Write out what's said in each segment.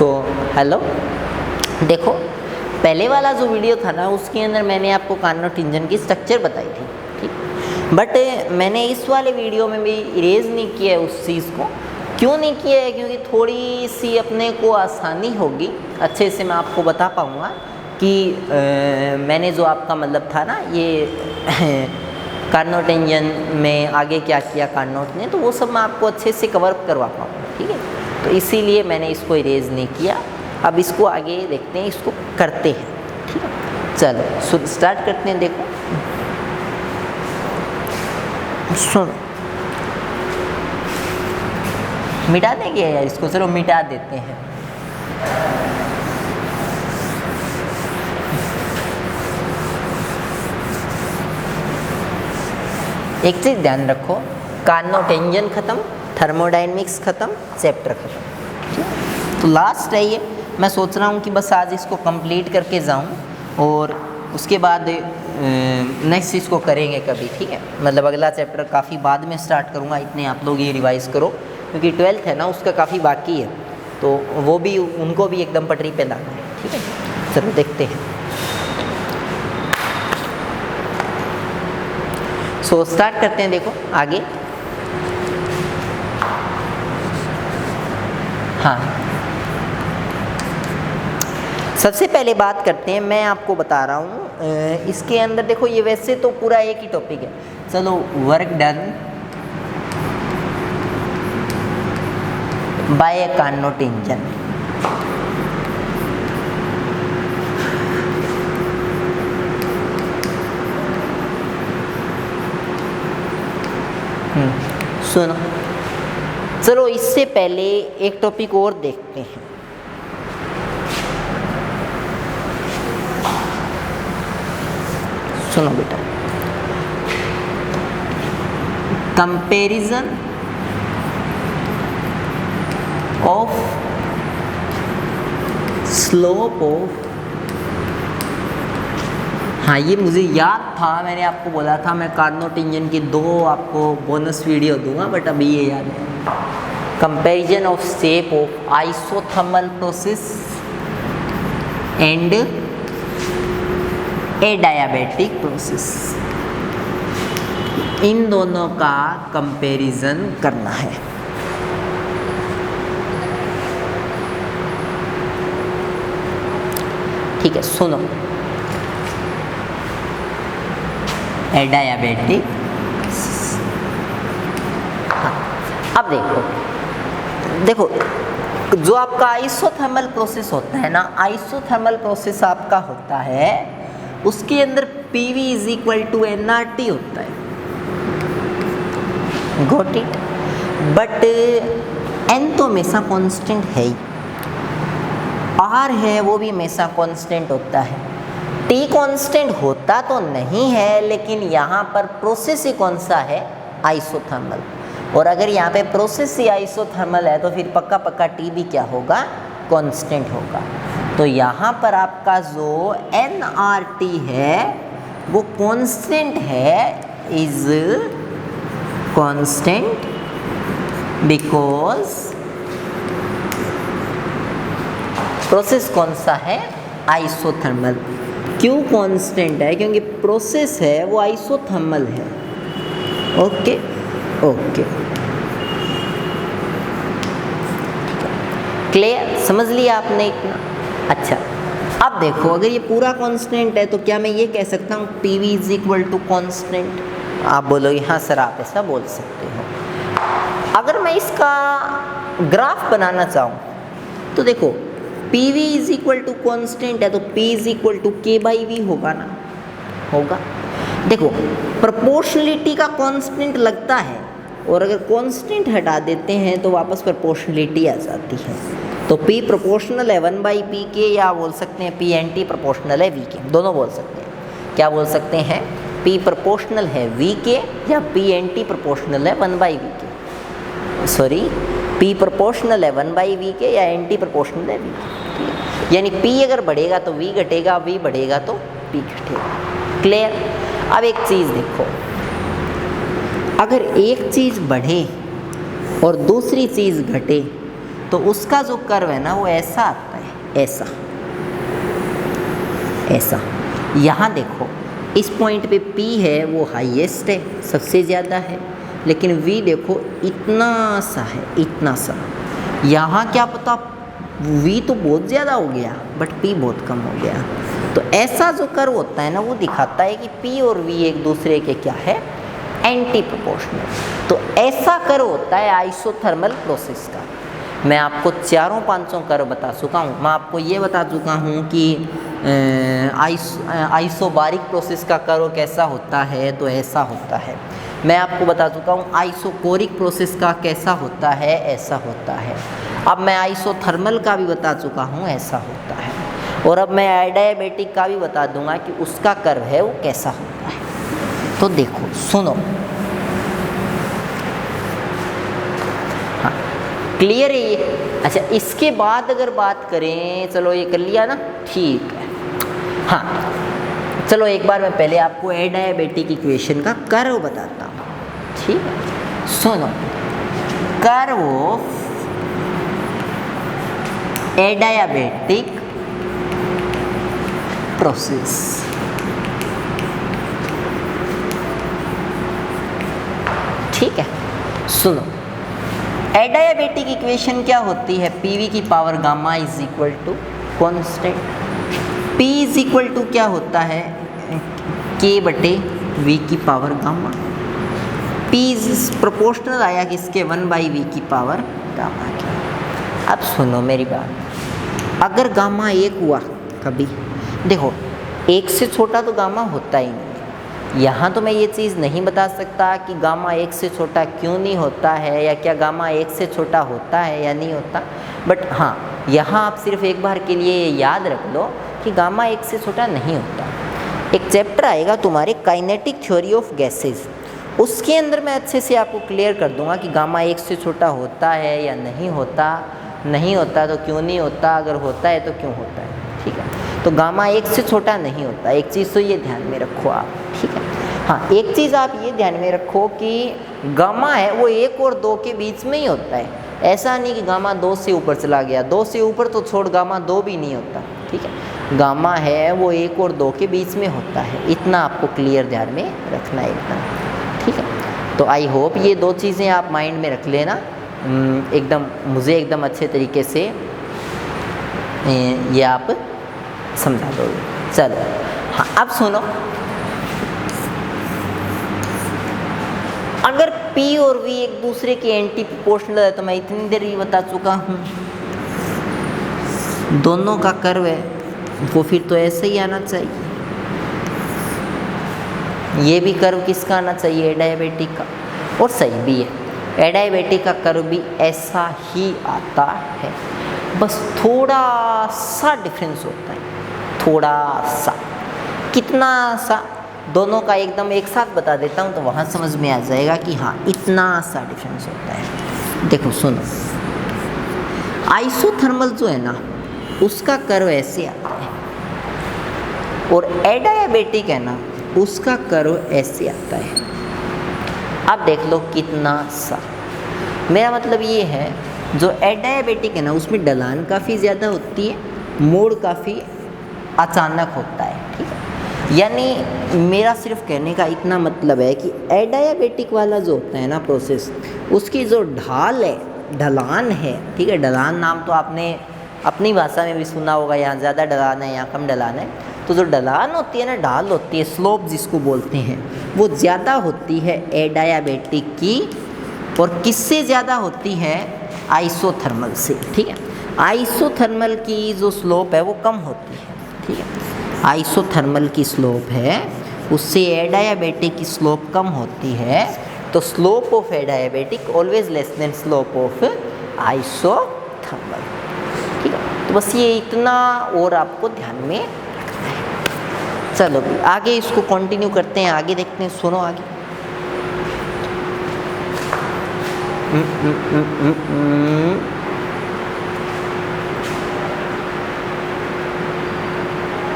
So hello, देखो पहले वाला जो वीडियो था ना उसके अंदर मैंने आपको कार्नोट इंजन की स्ट्रक्चर बताई थी, ठीक। बट मैंने इस वाले वीडियो में भी इरेज नहीं किया है उस चीज़ को। क्यों नहीं किया है? क्योंकि थोड़ी सी अपने को आसानी होगी, अच्छे से मैं आपको बता पाऊँगा कि मैंने जो आपका मतलब था ना ये कार्नोट इंजन में आगे क्या किया कार्नोट ने, तो वो सब मैं आपको अच्छे से कवर करवा पाऊँगा, ठीक है। तो इसीलिए मैंने इसको इरेज नहीं किया। अब इसको आगे देखते हैं, इसको करते हैं, ठीक है। चलो स्टार्ट करते हैं। देखो सुनो, मिटा देंगे यार इसको, चलो मिटा देते हैं। एक चीज़ ध्यान रखो, कार्नोट इंजन खत्म, थर्मोडायनेमिक्स खत्म, चैप्टर खत्म, ठीक है। तो लास्ट है ये, मैं सोच रहा हूँ कि बस आज इसको कंप्लीट करके जाऊँ और उसके बाद नेक्स्ट इसको करेंगे कभी, ठीक है। मतलब अगला चैप्टर काफ़ी बाद में स्टार्ट करूँगा, इतने आप लोग ये रिवाइज़ करो, क्योंकि 12th है ना उसका काफ़ी बाकी है, तो वो भी उनको भी एकदम पटरी पे लाना है, ठीक है। चलो देखते हैं। सो स्टार्ट करते हैं। देखो आगे, हाँ सबसे पहले बात करते हैं, मैं आपको बता रहा हूँ इसके अंदर देखो, ये वैसे तो पूरा एक ही टॉपिक है। चलो, work done by A Carnot engine, सुनो। चलो इससे पहले एक टॉपिक और देखते हैं। सुनो बेटा, कंपैरिजन ऑफ स्लोप ऑफ, हाँ ये मुझे याद था, मैंने आपको बोला था मैं कार्नोट इंजन की 2 आपको बोनस वीडियो दूंगा, बट अभी ये याद है। Comparison of shape of isothermal process and adiabatic process, इन दोनों का कंपैरिजन करना है। ठीक है, सुनो, एडियाबैटिक, हाँ। अब देखो जो आपका आइसोथर्मल प्रोसेस होता है ना, आइसोथर्मल प्रोसेस आपका होता है, उसके अंदर PV is equal to nRT होता है, गॉट इट। बट n तो हमेशा कांस्टेंट है ही, R है वो भी हमेशा कांस्टेंट होता है। T कांस्टेंट होता तो नहीं है, लेकिन यहाँ पर प्रोसेस ही कौन सा है? आइसोथर्मल। और अगर यहाँ पे प्रोसेस ही आइसोथर्मल है तो फिर पक्का पक्का T भी क्या होगा? कांस्टेंट होगा। तो यहाँ पर आपका जो nRT है वो कांस्टेंट है, इज कांस्टेंट बिकॉज प्रोसेस कौन सा है? आइसोथर्मल। क्यों कांस्टेंट है? क्योंकि प्रोसेस है वो आइसोथर्मल है। Okay okay, clear? समझ लिया आपने इतना? अच्छा, अब देखो, अगर ये पूरा कांस्टेंट है तो क्या मैं ये कह सकता हूँ PV is equal to constant? आप बोलोगे हाँ सर, आप ऐसा बोल सकते हो। अगर मैं इसका ग्राफ बनाना चाहूँ तो देखो, PV is equal to constant है तो P is equal to K/V होगा ना? होगा। देखो, प्रोपोर्शनलिटी का कांस्टेंट लगता है, और अगर कांस्टेंट हटा देते हैं तो वापस प्रोपोर्शनलिटी आ जाती है। तो P प्रोपोर्शनल है 1/P या बोल सकते हैं PNT प्रोपोर्शनल है VK, दोनों बोल सकते हैं। क्या बोल सकते हैं? P प्रोपोर्शनल है VK या PNT प्रोपोर्शनल है 1/VK। सॉरी, P प्रोपोर्शनल है 1/VK या NT प्रोपोर्शनल है VK। यानी P अगर बढ़ेगा तो V घटेगा, V बढ़ेगा तो P घटेगा। क्लियर? अब एक चीज़ देखो, अगर एक चीज़ बढ़े और दूसरी चीज़ घटे तो उसका जो कर्व है ना वो ऐसा आता है, ऐसा ऐसा। यहाँ देखो इस पॉइंट पे P है वो हाईएस्ट है, सबसे ज़्यादा है, लेकिन V देखो इतना सा है, इतना सा। यहाँ क्या पता V तो बहुत ज़्यादा हो गया बट P बहुत कम हो गया। तो ऐसा जो कर्व होता है ना वो दिखाता है कि P और V एक दूसरे के क्या है, एंटी प्रोपोर्शनल। तो ऐसा कर्व होता है आइसोथर्मल प्रोसेस का। मैं आपको चारों पांचों कर्व बता चुका हूँ। मैं आपको ये बता चुका हूँ कि आइसोबारिक प्रोसेस का कर्व कैसा होता है, तो ऐसा होता है। मैं आपको बता चुका हूँ आइसोकोरिक प्रोसेस का कैसा होता है, ऐसा होता है। अब मैं आइसोथर्मल का भी बता चुका हूँ, ऐसा होता है। और अब मैं एडियाबैटिक का भी बता दूंगा कि उसका कर्व है वो कैसा होता है। तो देखो सुनो, हाँ क्लियर है ये। अच्छा इसके बाद अगर बात करें, चलो ये कर लिया ना, ठीक है। हाँ चलो एक बार मैं पहले आपको एडियाबैटिक इक्वेशन का कर्व बताता हूँ, ठीक है। सुनो, कर्व ऑफ एडियाबैटिक प्रोसेस। ठीक है, सुनो एडियाबैटिक इक्वेशन क्या होती है, पीवी की power gamma is equal to constant. P is equal to क्या होता है, के बटे वी की power gamma. P is proportional आया किसके, 1/v की पावर गामा के। अब सुनो मेरी बात, अगर गामा एक हुआ कभी, देखो एक से छोटा तो गामा होता ही नहीं। यहाँ तो मैं ये चीज़ नहीं बता सकता कि गामा एक से छोटा क्यों नहीं होता है, या क्या गामा एक से छोटा होता है या नहीं होता। बट हाँ यहाँ आप सिर्फ एक बार के लिए याद रख लो कि गामा एक से छोटा नहीं होता। एक चैप्टर आएगा तुम्हारे काइनेटिक थ्योरी ऑफ गैसेस, उसके अंदर मैं अच्छे से आपको क्लियर कर दूंगा कि गामा एक से छोटा होता है या नहीं होता। नहीं होता तो क्यों नहीं होता, अगर होता है तो क्यों होता है। ठीक है, तो गामा एक से छोटा नहीं होता। एक चीज़ तो ये ध्यान में रखो आप, ठीक है। हाँ एक चीज़ आप ये ध्यान में रखो कि गामा है वो 1 और 2 के बीच में ही होता है। ऐसा नहीं कि गामा 2 से ऊपर चला गया, 2 से ऊपर तो छोड़ गामा 2 भी नहीं होता। ठीक है, गामा है वो 1 और 2 के बीच में होता है, इतना आपको क्लियर ध्यान में रखना है एकदम। ठीक है, तो आई होप ये 2 चीज़ें आप माइंड में रख लेना एकदम, मुझे एकदम अच्छे तरीके से ये आप समझा दोगे। चलो हाँ अब सुनो, अगर P और V एक दूसरे के एंटी प्रोपोर्शनल है तो मैं इतनी देर ही बता चुका हूँ, दोनों का कर्व है वो फिर तो ऐसे ही आना चाहिए। ये भी कर्व किसका आना चाहिए, एडियाबैटिक का, और सही भी है। एडियाबैटिक का कर्व भी ऐसा ही आता है, बस थोड़ा सा डिफरेंस होता है, थोड़ा सा। कितना सा, दोनों का एकदम एक साथ बता देता हूँ तो वहाँ समझ में आ जाएगा कि हाँ इतना सा डिफरेंस होता है। देखो सुनो, आइसोथर्मल जो है ना उसका कर्व ऐसे आता है, और एडियाबैटिक है ना उसका कर्व ऐसे आता है। अब देख लो कितना सा, मेरा मतलब ये है जो एडियाबैटिक है ना उसमें ढलान काफ़ी ज़्यादा होती है, मोड़ काफ़ी अचानक होता है। ठीक है, यानी मेरा सिर्फ कहने का इतना मतलब है कि एडियाबैटिक वाला जो होता है ना प्रोसेस, उसकी जो ढाल है, ढलान है, ठीक है, ढलान नाम तो आपने अपनी भाषा में भी सुना होगा, यहाँ ज़्यादा ढलान है, यहाँ कम ढलान है। तो जो ढलान होती है ना, ढाल होती है, स्लोप जिसको बोलते हैं, वो ज़्यादा होती है एडियाबैटिक की, और किससे ज़्यादा होती है, आइसोथर्मल से। ठीक है, आइसोथर्मल की जो स्लोप है वो कम होती है। ठीक है, आइसोथर्मल की स्लोप है उससे एडियाबैटिक की स्लोप कम होती है, तो slope of adiabatic always less than slope of isothermal. ठीक है, तो बस ये इतना और आपको ध्यान में रखना है। चलो आगे इसको कंटिन्यू करते हैं, आगे देखते हैं। सुनो आगे,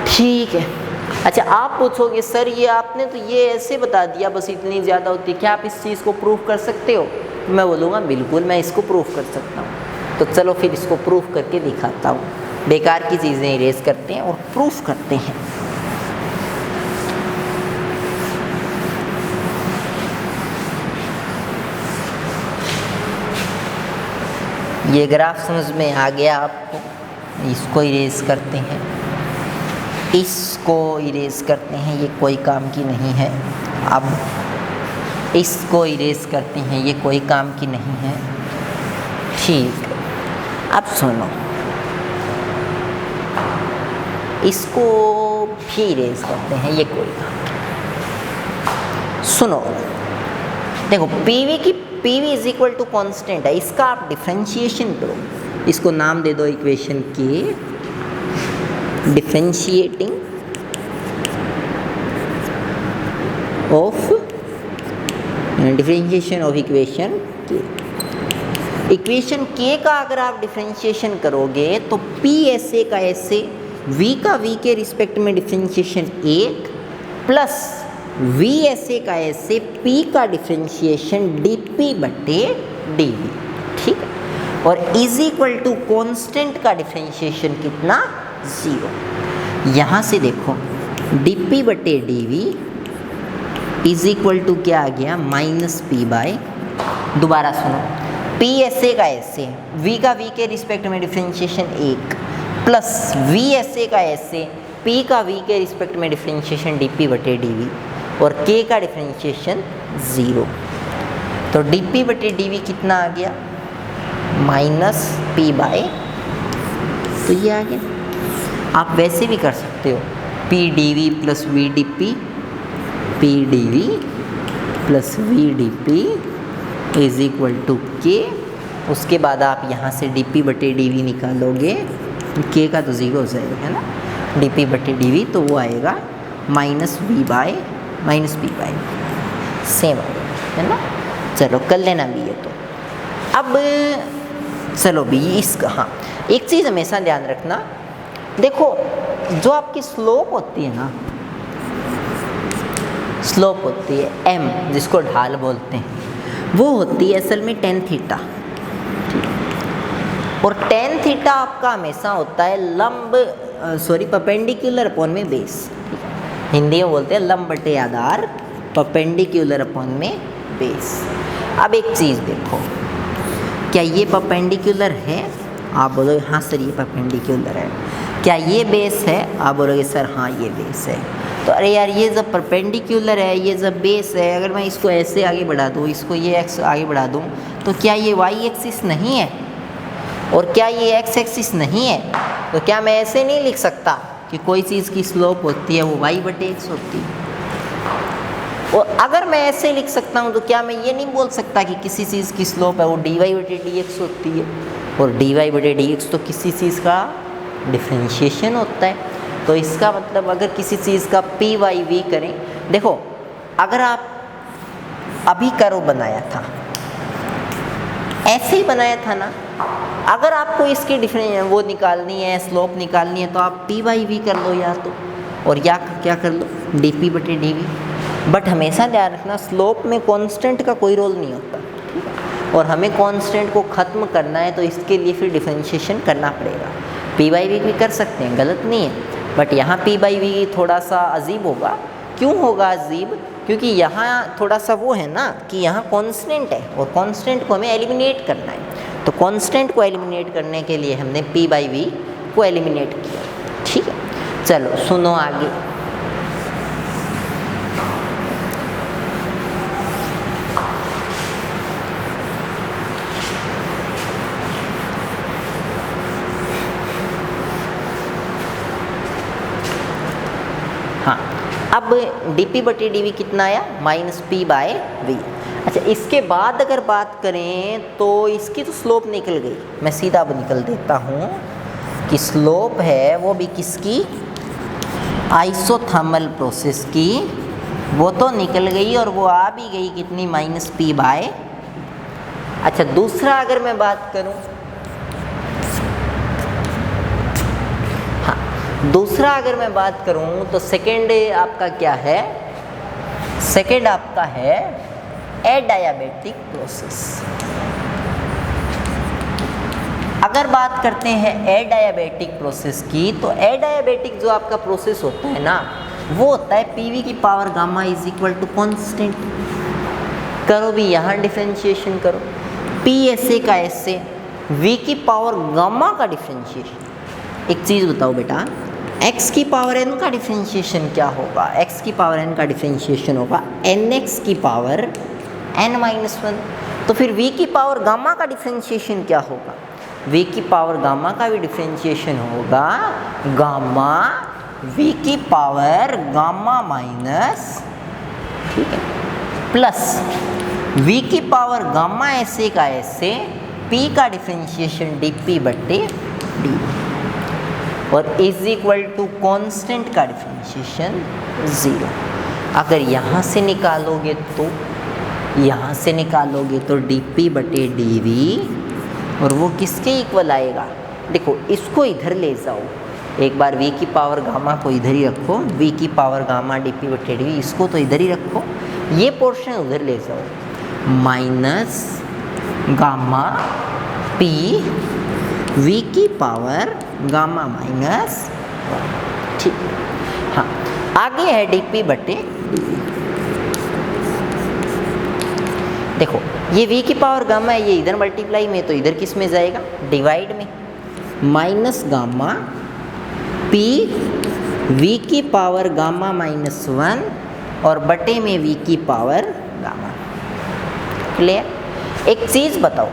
ठीक है। अच्छा आप पूछोगे सर ये आपने तो ये ऐसे बता दिया बस इतनी ज़्यादा होती है, क्या आप इस चीज़ को प्रूफ कर सकते हो? मैं बोलूँगा बिल्कुल मैं इसको प्रूफ कर सकता हूँ। तो चलो फिर इसको प्रूफ करके दिखाता हूँ। बेकार की चीज़ें इरेज करते हैं और प्रूफ करते हैं। ये ग्राफ समझ में आ गया आपको? इसको इरेज करते हैं, इसको इरेज करते हैं, ये कोई काम की नहीं है। अब इसको इरेज करते हैं, ये कोई काम की नहीं है। ठीक, अब सुनो, इसको भी इरेज करते हैं, ये कोई काम की। सुनो, देखो PV is equal to constant है, इसका आप डिफ्रेंशिएशन करो, इसको नाम दे दो इक्वेशन के differentiating of differentiation of equation के। इक्वेशन के का अगर आप डिफ्रेंशिएशन करोगे तो P ऐसे का ऐसे, V का V के रिस्पेक्ट में डिफ्रेंशिएशन 1 प्लस V ऐसे का ऐसे P का डिफ्रेंशिएशन dP बटे dV, ठीक है। और इज इक्वल टू कॉन्स्टेंट का डिफ्रेंशिएशन कितना? 0। यहाँ से देखो dP बटे dV इज इक्वल टू क्या आ गया? माइनस P बाय, दोबारा सुनो, P ऐसे का ऐसे, V का V के रिस्पेक्ट में डिफ्रेंशिएशन 1 प्लस V ऐसे का ऐसे, P का V के रिस्पेक्ट में डिफ्रेंशिएशन dP बटे dV और K का डिफ्रेंशिएशन 0। तो dP बटे dV कितना आ गया? माइनस P बाय, तो ये आ गया। आप वैसे भी कर सकते हो, P dV plus V dP, P dV plus V dP is equal to K। उसके बाद आप यहाँ से dP बटे dV निकालोगे, K का तो 0 हो जाएगा, है ना, dP बटे dV, तो वो आएगा minus V by minus P by, same आएगा, है ना। चलो कर लेना भी ये। तो अब चलो भी इसका, हाँ एक चीज़ हमेशा ध्यान रखना, देखो जो आपकी स्लोप होती है ना, स्लोप होती है m, जिसको ढाल बोलते हैं, वो होती है असल में tan थीटा, और tan थीटा आपका हमेशा होता है लंब परपेंडिकुलर अपॉन में बेस, हिंदी में बोलते हैं लंब बटे आधार, परपेंडिकुलर अपॉन में बेस। अब एक चीज़ देखो, क्या ये परपेंडिकुलर है? आप बोलोगे हाँ सर ये परपेंडिकुलर है। क्या ये बेस है? आप बोलोगे सर हाँ ये बेस है। तो अरे यार ये जब परपेंडिकुलर है, ये जब बेस है, अगर मैं इसको ऐसे आगे बढ़ा दूँ, इसको ये एक्स आगे बढ़ा दूँ, तो क्या ये वाई एक्सिस नहीं है? और क्या ये एक्स एक्सिस नहीं है? तो क्या मैं ऐसे नहीं लिख सकता कि कोई चीज़ की स्लोप होती है वो वाई बटे एक्स होती है? और अगर मैं ऐसे लिख सकता हूँ तो क्या मैं ये नहीं बोल सकता कि किसी चीज़ की स्लोप है वो dy बटे dx होती है? और dy बटे dx तो किसी चीज़ का डिफ्रेंशिएशन होता है। तो इसका मतलब अगर किसी चीज़ का पी वाई वी करें, देखो अगर आप अभी कर्व बनाया था, ऐसे ही बनाया था ना, अगर आपको इसकी वो निकालनी है, स्लोप निकालनी है, तो आप पी वाई वी कर लो या तो, और या क्या कर लो डी पी बटे डी वी। बट हमेशा ध्यान रखना स्लोप में कांस्टेंट का कोई रोल नहीं होता, ठीक है। और हमें कांस्टेंट को ख़त्म करना है तो इसके लिए फिर डिफरेंशिएशन करना पड़ेगा। पी बाई वी भी कर सकते हैं, गलत नहीं है, बट यहाँ पी बाई वी थोड़ा सा अजीब होगा। क्यों होगा अजीब? क्योंकि यहाँ थोड़ा सा वो है ना कि यहाँ कांस्टेंट है और कांस्टेंट को हमें एलिमिनेट करना है। तो कांस्टेंट को एलिमिनेट करने के लिए हमने पी बाई वी को एलिमिनेट किया, ठीक है। चलो सुनो आगे। हाँ, अब dp बटे dv कितना आया? Minus P by V. अच्छा, इसके बाद अगर बात करें तो इसकी तो स्लोप निकल गई। मैं सीधा अब निकल देता हूँ कि स्लोप है वो भी किसकी? आइसोथर्मल प्रोसेस की, वो तो निकल गई और वो आ भी गई कितनी? Minus P by. अच्छा, दूसरा अगर मैं बात करूँ, दूसरा अगर मैं बात करूं तो सेकेंड आपका क्या है? सेकेंड आपका है एडियाबैटिक प्रोसेस। अगर बात करते हैं एडायाबेटिक प्रोसेस की, तो एडायाबेटिक जो आपका प्रोसेस होता है ना, वो होता है पीवी की power gamma is equal to constant. करो भी यहाँ डिफ्रेंशिएशन करो, पी ऐसे का ऐसे, वी की पावर गामा का डिफ्रेंशिएशन। एक चीज़ बताओ बेटा, x की पावर n का डिफ्रेंशिएशन क्या होगा? x की पावर n का डिफ्रेंशिएशन होगा nx की पावर n-1। तो फिर v की पावर गामा का डिफ्रेंशिएशन क्या होगा? v की पावर गामा का भी डिफ्रेंशिएशन होगा गामा v की पावर गामा माइनस, ठीक है, प्लस v की पावर गामा ऐसे का ऐसे, p का डिफ्रेंशिएशन dp बट्टे डी, और इज इक्वल टू कॉन्स्टेंट का डिफ्रेंशिएशन 0। अगर यहाँ से निकालोगे तो यहाँ से निकालोगे तो dp बटे dv, और वो किसके इक्वल आएगा? देखो इसको इधर ले जाओ, एक बार v की पावर गामा को इधर ही रखो, v की पावर गामा dp बटे dv, इसको तो इधर ही रखो, ये पोर्शन उधर ले जाओ, माइनस गामा p v की पावर गामा माइनस, ठीक। हाँ, आगे है dp बटे dv। देखो ये v की पावर गामा है, ये इधर मल्टीप्लाई में, तो इधर किस में जाएगा? डिवाइड में, माइनस गामा p v की पावर गामा माइनस 1 और बटे में v की पावर गामा। क्लियर? एक चीज़ बताओ,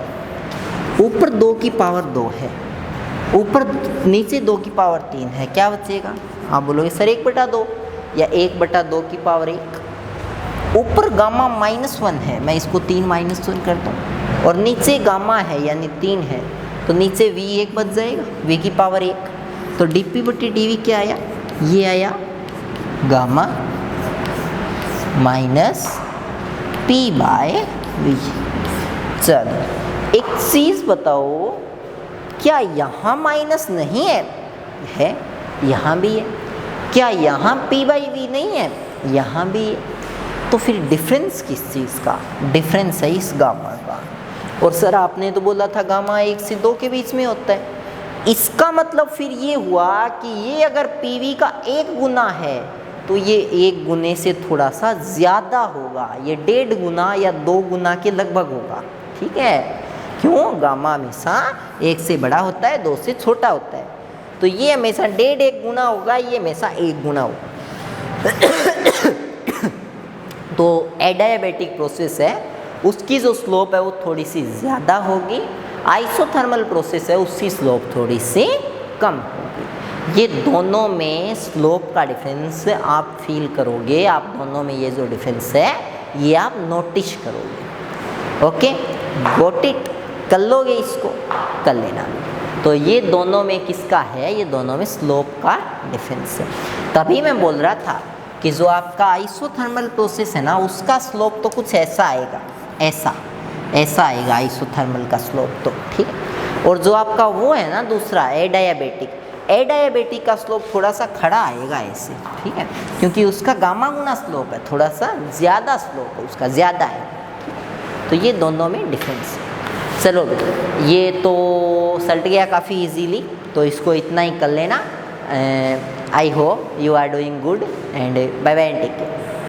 ऊपर 2 की पावर 2 है, ऊपर नीचे 2 की पावर 3 है, क्या बचेगा? आप बोलोगे सर 1/2 या 1/2 की पावर 1। ऊपर गामा -1 है, मैं इसको 3 -1 करता हूँ, और नीचे गामा है यानी 3 है, तो नीचे v1 बच जाएगा, v की पावर 1। तो dp बटे dv क्या आया? ये आया gamma minus p by v। चलो एक चीज़ बताओ, क्या यहाँ माइनस नहीं है? है, यहाँ भी है। क्या यहाँ p बाई v नहीं है? यहाँ भी है। तो फिर डिफरेंस किस चीज़ का? डिफरेंस है इस गामा का। और सर आपने तो बोला था गामा 1 से 2 के बीच में होता है, इसका मतलब फिर ये हुआ कि ये अगर pv का 1 गुना है तो ये 1 गुने से थोड़ा सा ज़्यादा होगा, ये 1.5 गुना या 2 गुना के लगभग होगा, ठीक है। क्यों? गामा हमेशा 1 से बड़ा होता है, 2 से छोटा होता है, तो ये हमेशा 1.5 गुना होगा, ये हमेशा 1 गुना होगा। तो एडायाबेटिक प्रोसेस है, उसकी जो स्लोप है वो थोड़ी सी ज़्यादा होगी, आइसोथर्मल प्रोसेस है उसकी स्लोप थोड़ी सी कम होगी। ये दोनों में स्लोप का डिफरेंस आप फील करोगे, आप दोनों में ये जो डिफरेंस है ये आप नोटिस करोगे। Okay, got it? कर लोगे इसको? कर लेना। तो ये दोनों में किसका है? ये दोनों में स्लोप का डिफरेंस है। तभी मैं बोल रहा था कि जो आपका आइसोथर्मल प्रोसेस है ना, उसका स्लोप तो कुछ ऐसा आएगा, ऐसा आएगा आइसोथर्मल का स्लोप तो, ठीक है। और जो आपका वो है ना दूसरा एडायाबेटिक का स्लोप थोड़ा सा खड़ा आएगा ऐसे, ठीक है, क्योंकि उसका गामा गुना स्लोप है, थोड़ा सा ज़्यादा स्लोप है उसका, ज़्यादा है। तो ये दोनों में डिफरेंस है। चलो ये तो सल्ट गया काफ़ी इजीली, तो इसको इतना ही कर लेना। I hope you are doing good and bye bye and take care.